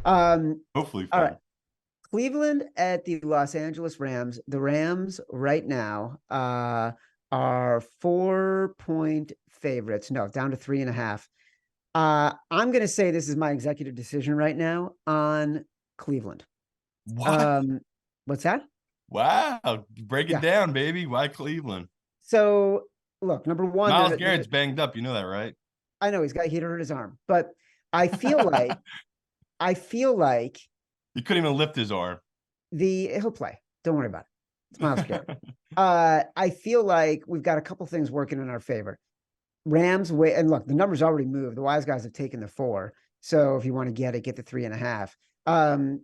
Hopefully All right. fun. Cleveland at the Los Angeles Rams. The Rams right now are 4-point favorites. No, down to 3.5. I'm going to say this is my executive decision right now on Cleveland. What? What's that? Wow. Break it Yeah. down, baby. Why Cleveland? So look, number one, Miles Garrett's banged up. You know that, right? I know he hurt his arm, but I feel like I feel like He couldn't even lift his arm. he'll play. Don't worry about it. It's Miles Garrett. I feel like we've got a couple things working in our favor. Rams way and look, the numbers already moved. The wise guys have taken the 4. So if you want to get it, get the 3.5.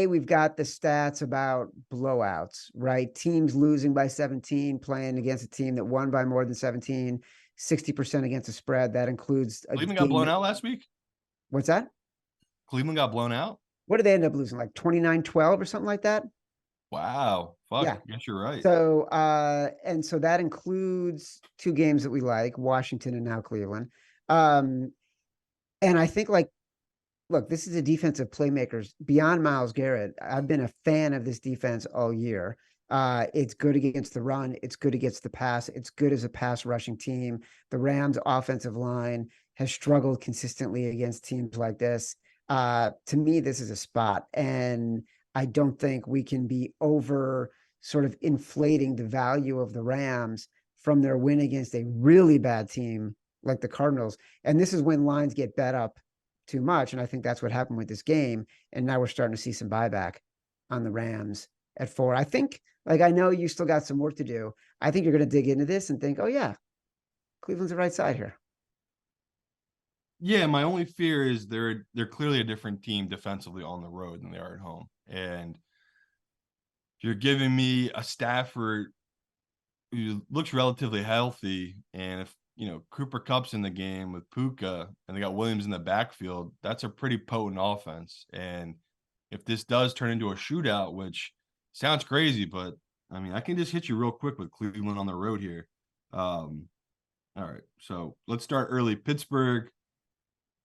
We've got the stats about blowouts, right? Teams losing by 17, playing against a team that won by more than 17, 60% against the spread. That includes a Cleveland got game. blown out last week. What's that? Cleveland got blown out. What did they end up losing? Like 29-12 or something like that? Wow. Fuck. Yeah. I guess you're right. So, and so that includes 2 games that we like, Washington and now Cleveland. And I think look, this is a defense of playmakers beyond Miles Garrett. I've been a fan of this defense all year. It's good against the run. It's good against the pass. It's good as a pass rushing team. The Rams offensive line has struggled consistently against teams like this. To me, this is a spot. And I don't think we can be over sort of inflating the value of the Rams from their win against a really bad team like the Cardinals. And this is when lines get bet up too much. And I think that's what happened with this game. And now we're starting to see some buyback on the Rams at 4. I think, I know you still got some work to do. I think you're going to dig into this and think, oh, yeah, Cleveland's the right side here. Yeah, my only fear is they're clearly a different team defensively on the road than they are at home. And you're giving me a Stafford who looks relatively healthy, and if Cooper Kupp's in the game with Puka and they got Williams in the backfield, that's a pretty potent offense. And if this does turn into a shootout, which sounds crazy, but I mean, I can just hit you real quick with Cleveland on the road here. All right, so let's start early. Pittsburgh,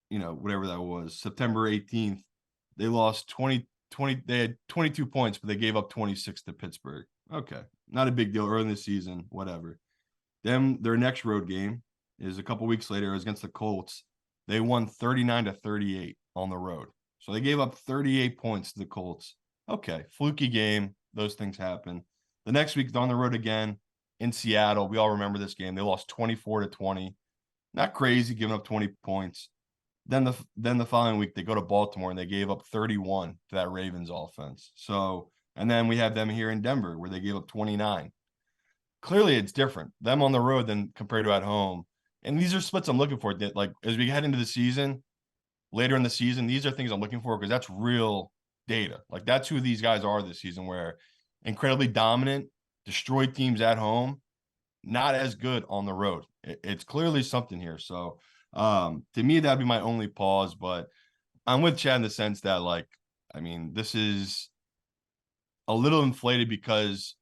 whatever that was, September 18th, they lost 20, they had 22 points, but they gave up 26 to Pittsburgh. Okay, not a big deal early in the season, whatever. Then their next road game is a couple weeks later. It was against the Colts. They won 39-38 on the road. So they gave up 38 points to the Colts. Okay, fluky game. Those things happen. The next week, they're on the road again in Seattle. We all remember this game. They lost 24-20. Not crazy, giving up 20 points. Then the following week, they go to Baltimore and they gave up 31 to that Ravens offense. So, and then we have them here in Denver where they gave up 29. Clearly it's different, them on the road than compared to at home. And these are splits I'm looking for that, like, as we head into the season, later in the season, these are things I'm looking for because that's real data. Like, that's who these guys are this season, where incredibly dominant, destroy teams at home, not as good on the road. It's clearly something here. So to me, that'd be my only pause, but I'm with Chad in the sense that, like, I mean, this is a little inflated because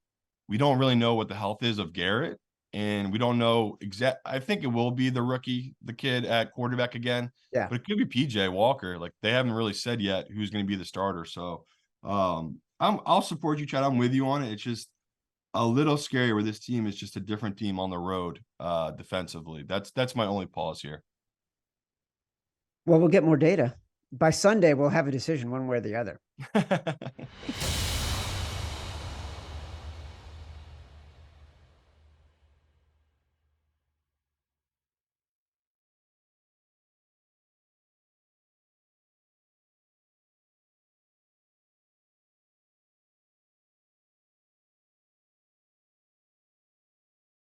we don't really know what the health is of Garrett, and we don't know I think it will be the kid at quarterback again. Yeah. But it could be PJ Walker. Like, they haven't really said yet who's going to be the starter. So I'll support you, Chad. I'm with you on it. It's just a little scary where this team is just a different team on the road defensively. That's my only pause here. Well, we'll get more data. By Sunday, we'll have a decision one way or the other.